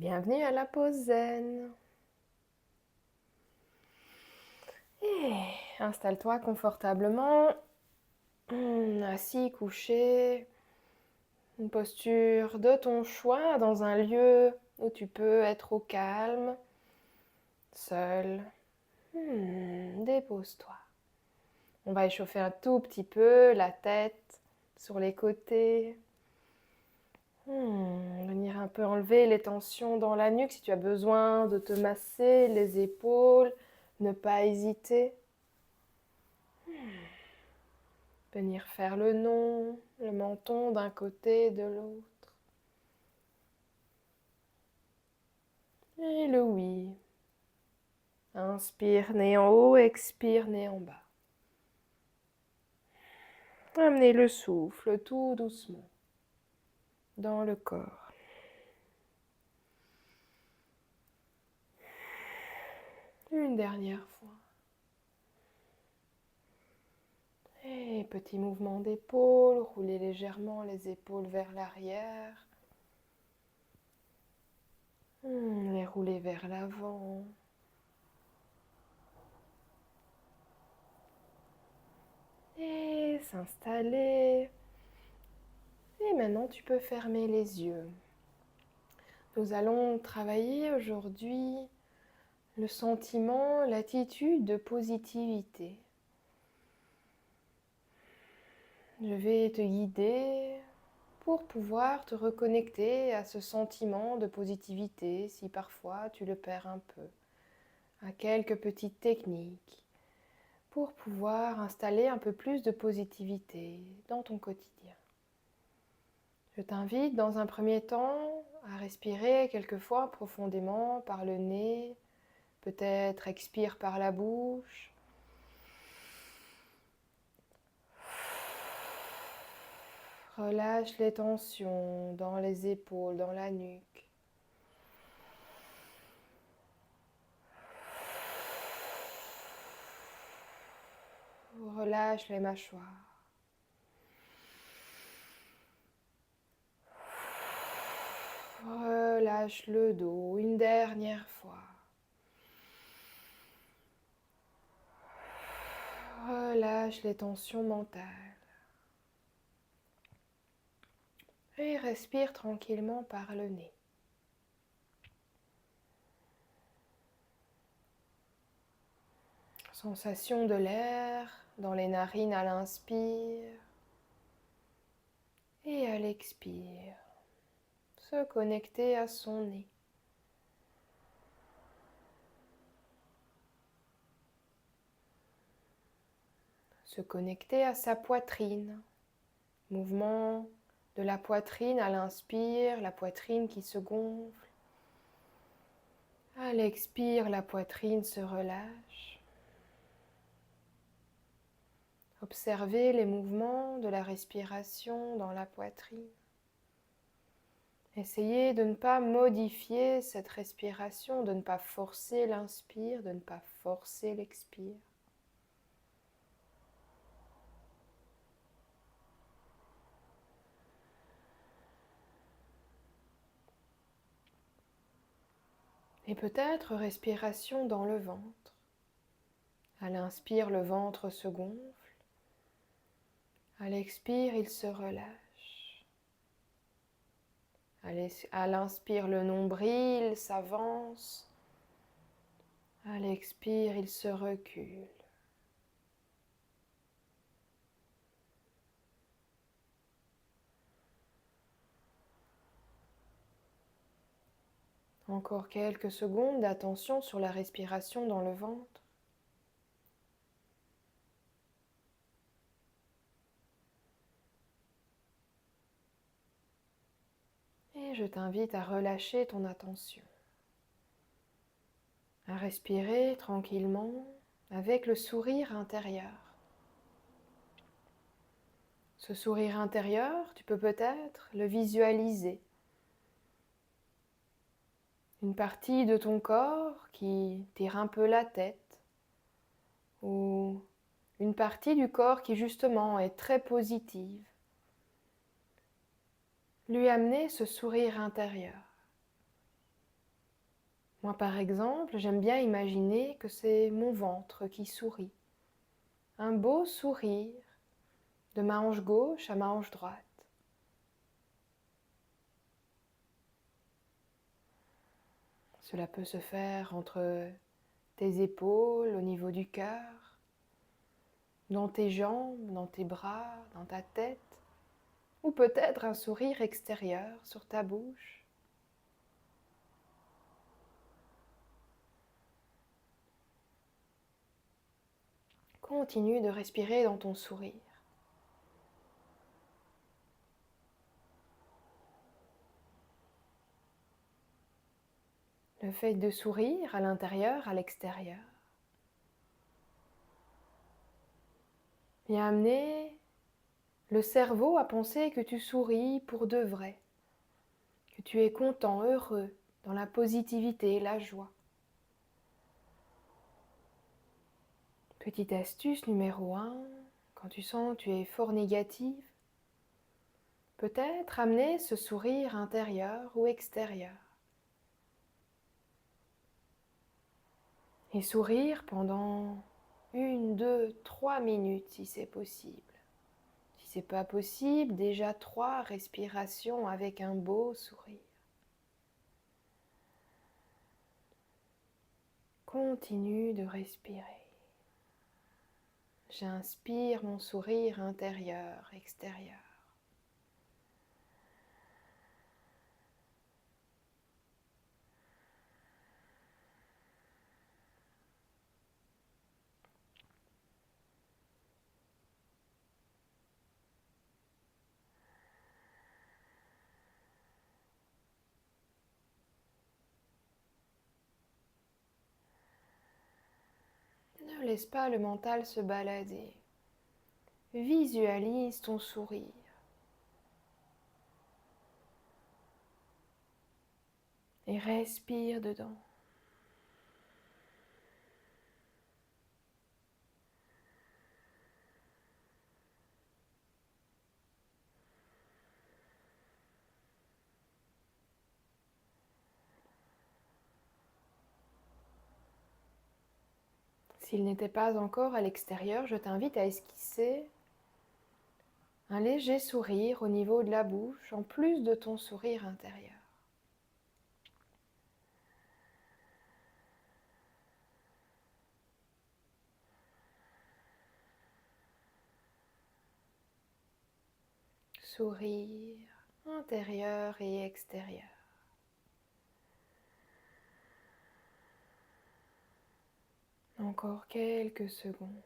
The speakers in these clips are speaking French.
Bienvenue à la pause zen. Et installe-toi confortablement, assis, couché, une posture de ton choix dans un lieu où tu peux être au calme, seul. Dépose-toi. On va échauffer un tout petit peu la tête sur les côtés. Venir un peu enlever les tensions dans la nuque si tu as besoin de te masser les épaules, ne pas hésiter. Venir faire le non, le menton d'un côté et de l'autre. Et le oui. Inspire, nez en haut, expire, nez en bas. Amenez le souffle tout doucement dans le corps. Une dernière fois. Et petit mouvement d'épaule, roulez légèrement les épaules vers l'arrière. Les rouler vers l'avant. Et s'installer. Et maintenant, tu peux fermer les yeux. Nous allons travailler aujourd'hui le sentiment, l'attitude de positivité. Je vais te guider pour pouvoir te reconnecter à ce sentiment de positivité si parfois tu le perds un peu, à quelques petites techniques pour pouvoir installer un peu plus de positivité dans ton quotidien. Je t'invite dans un premier temps à respirer quelquefois profondément par le nez, peut-être expire par la bouche. Relâche les tensions dans les épaules, dans la nuque. Relâche les mâchoires. Relâche le dos une dernière fois. Relâche les tensions mentales. Et respire tranquillement par le nez. Sensation de l'air dans les narines à l'inspire et à l'expire. Se connecter à son nez. Se connecter à sa poitrine. Mouvement de la poitrine à l'inspire, la poitrine qui se gonfle. À l'expire, la poitrine se relâche. Observez les mouvements de la respiration dans la poitrine. Essayez de ne pas modifier cette respiration, de ne pas forcer l'inspire, de ne pas forcer l'expire. Et peut-être respiration dans le ventre. À l'inspire, le ventre se gonfle. À l'expire, il se relâche. À l'inspire, le nombril s'avance. À l'expire, il se recule. Encore quelques secondes d'attention sur la respiration dans le ventre. Et je t'invite à relâcher ton attention. À respirer tranquillement avec le sourire intérieur. Ce sourire intérieur, tu peux peut-être le visualiser. Une partie de ton corps qui tire un peu la tête, ou une partie du corps qui justement est très positive. Lui amener ce sourire intérieur. Moi, par exemple, j'aime bien imaginer que c'est mon ventre qui sourit. Un beau sourire de ma hanche gauche à ma hanche droite. Cela peut se faire entre tes épaules, au niveau du cœur, dans tes jambes, dans tes bras, dans ta tête, ou peut-être un sourire extérieur sur ta bouche. Continue de respirer dans ton sourire. Le fait de sourire à l'intérieur, à l'extérieur, vient amener le cerveau à penser que tu souris pour de vrai, que tu es content, heureux, dans la positivité et la joie. Petite astuce numéro 1, quand tu sens que tu es fort négative, peut-être amener ce sourire intérieur ou extérieur. Et sourire pendant 1, 2, 3 minutes si c'est possible. Si c'est pas possible, déjà 3 respirations avec un beau sourire. Continue de respirer. J'inspire mon sourire intérieur, extérieur. Ne laisse pas le mental se balader. Visualise ton sourire. Et respire dedans. S'il n'était pas encore à l'extérieur, je t'invite à esquisser un léger sourire au niveau de la bouche, en plus de ton sourire intérieur. Sourire intérieur et extérieur. Encore quelques secondes.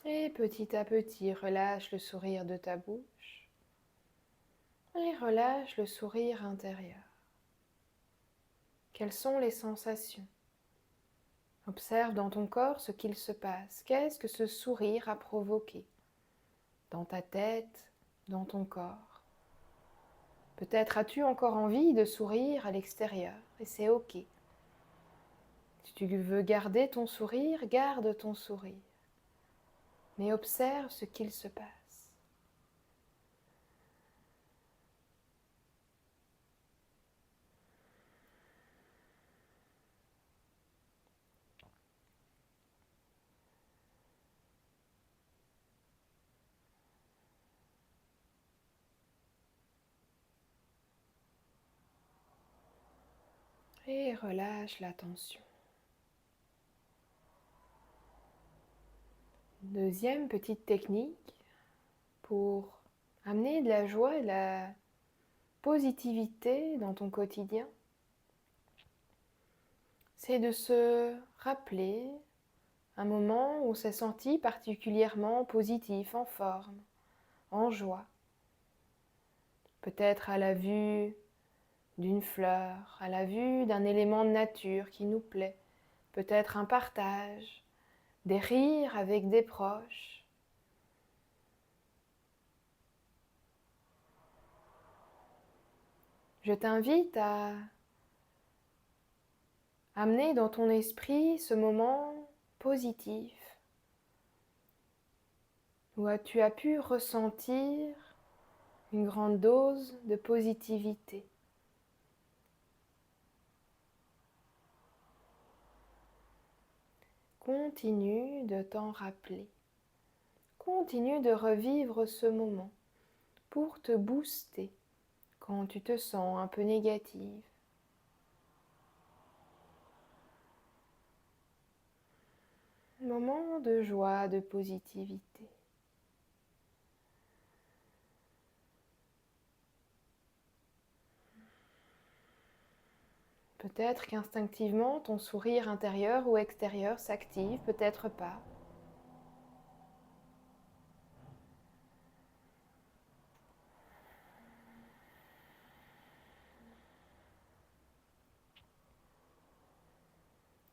Et petit à petit, relâche le sourire de ta bouche et relâche le sourire intérieur. Quelles sont les sensations? Observe dans ton corps ce qu'il se passe. Qu'est-ce que ce sourire a provoqué? Dans ta tête, dans ton corps. Peut-être as-tu encore envie de sourire à l'extérieur et c'est ok. Si tu veux garder ton sourire, garde ton sourire. Mais observe ce qu'il se passe. Et relâche la tension. Deuxième petite technique pour amener de la joie et de la positivité dans ton quotidien, c'est de se rappeler un moment où on s'est senti particulièrement positif, en forme, en joie. Peut-être à la vue d'une fleur, à la vue d'un élément de nature qui nous plaît, peut-être un partage, des rires avec des proches. Je t'invite à amener dans ton esprit ce moment positif où tu as pu ressentir une grande dose de positivité. Continue de t'en rappeler. Continue de revivre ce moment pour te booster quand tu te sens un peu négative. Moment de joie, de positivité. Peut-être qu'instinctivement, ton sourire intérieur ou extérieur s'active, peut-être pas.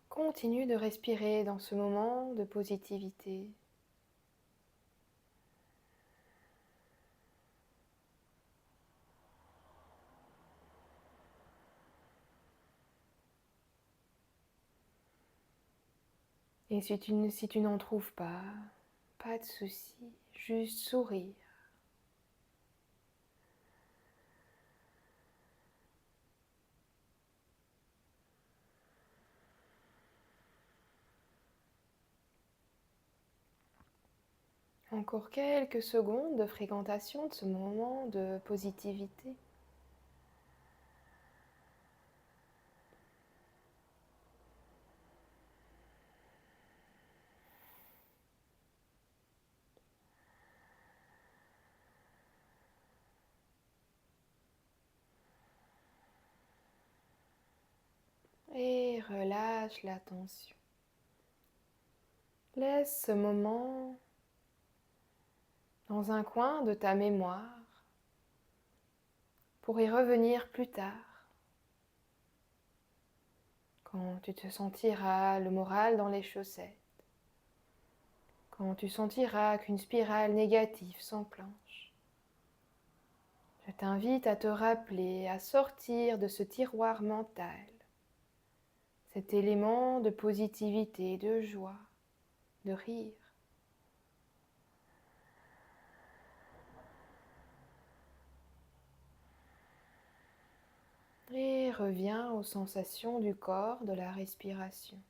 Continue de respirer dans ce moment de positivité. Et si tu n'en trouves pas de souci, juste sourire. Encore quelques secondes de fréquentation de ce moment de positivité. Et relâche la tension. Laisse ce moment dans un coin de ta mémoire pour y revenir plus tard, quand tu te sentiras le moral dans les chaussettes, quand tu sentiras qu'une spirale négative s'enclenche. Je t'invite à te rappeler, à sortir de ce tiroir mental, cet élément de positivité, de joie, de rire. Et reviens aux sensations du corps, de la respiration.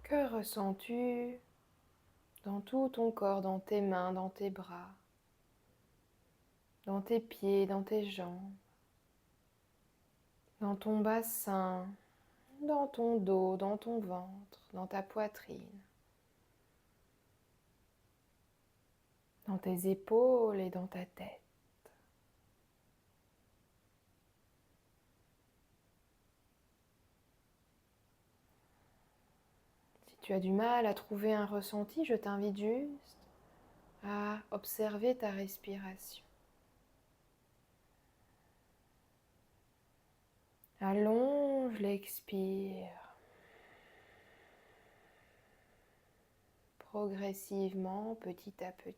Que ressens-tu dans tout ton corps, dans tes mains, dans tes bras, dans tes pieds, dans tes jambes, dans ton bassin, dans ton dos, dans ton ventre, dans ta poitrine, dans tes épaules et dans ta tête. Si tu as du mal à trouver un ressenti, je t'invite juste à observer ta respiration. Allonge l'expire. Progressivement, petit à petit.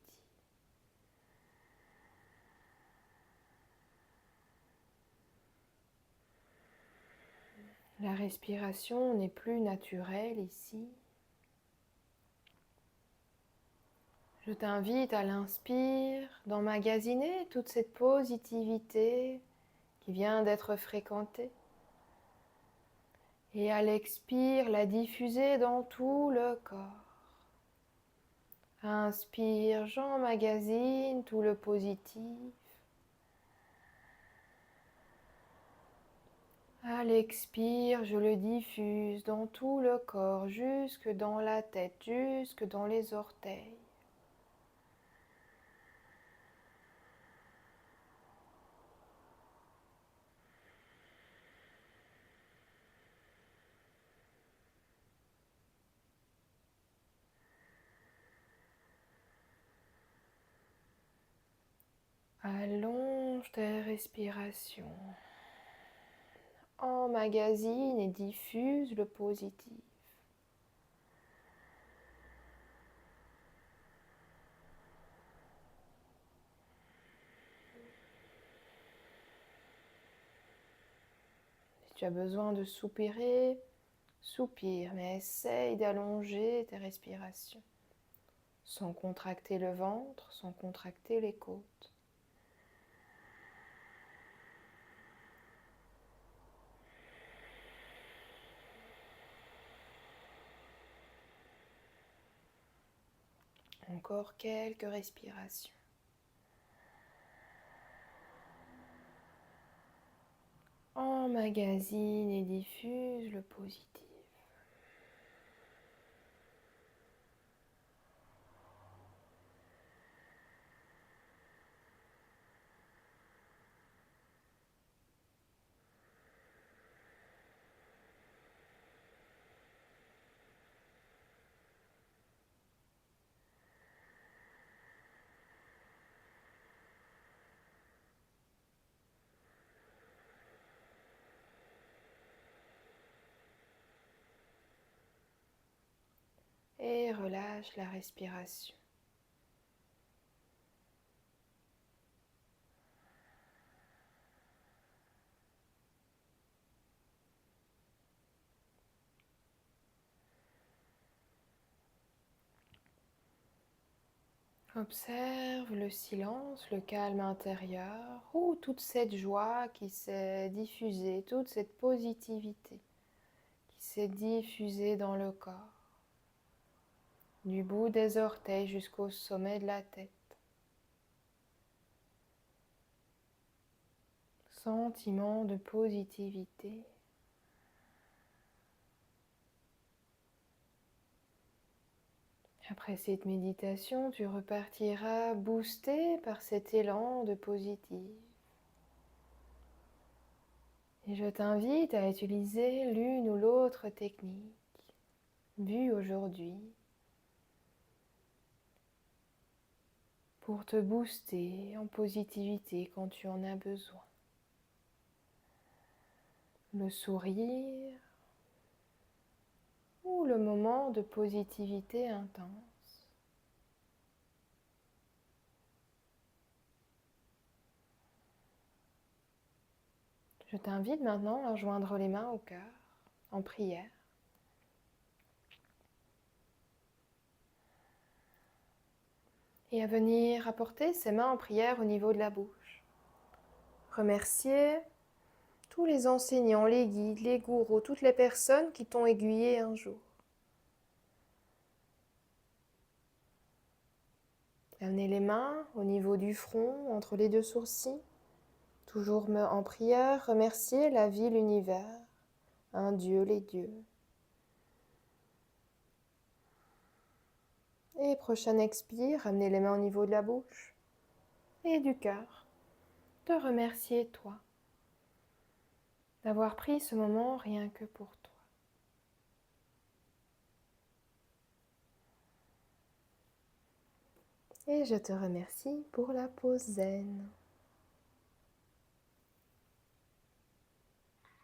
La respiration n'est plus naturelle ici. Je t'invite à l'inspire, d'emmagasiner toute cette positivité qui vient d'être fréquentée. Et à l'expire, la diffuser dans tout le corps. Inspire, j'emmagasine tout le positif. À l'expire, je le diffuse dans tout le corps, jusque dans la tête, jusque dans les orteils. Allonge tes respirations. Emmagasine et diffuse le positif. tu as besoin de soupirer, soupire, mais essaye d'allonger tes respirations, sans contracter le ventre, sans contracter les côtes. Encore quelques respirations. Emmagasine et diffuse le positif. Et relâche la respiration. Observe le silence, le calme intérieur, ou toute cette joie qui s'est diffusée, toute cette positivité qui s'est diffusée dans le corps, du bout des orteils jusqu'au sommet de la tête. Sentiment de positivité. Après cette méditation, tu repartiras boosté par cet élan de positif. Et je t'invite à utiliser l'une ou l'autre technique vue aujourd'hui pour te booster en positivité quand tu en as besoin. Le sourire ou le moment de positivité intense. Je t'invite maintenant à joindre les mains au cœur en prière. Et à venir apporter ses mains en prière au niveau de la bouche. Remercier tous les enseignants, les guides, les gourous, toutes les personnes qui t'ont aiguillé un jour. Amener les mains au niveau du front, entre les deux sourcils. Toujours en prière, remercier la vie, l'univers, un Dieu, les dieux. Et prochain expire, amener les mains au niveau de la bouche et du cœur. Te remercier toi d'avoir pris ce moment rien que pour toi. Et je te remercie pour la pause zen.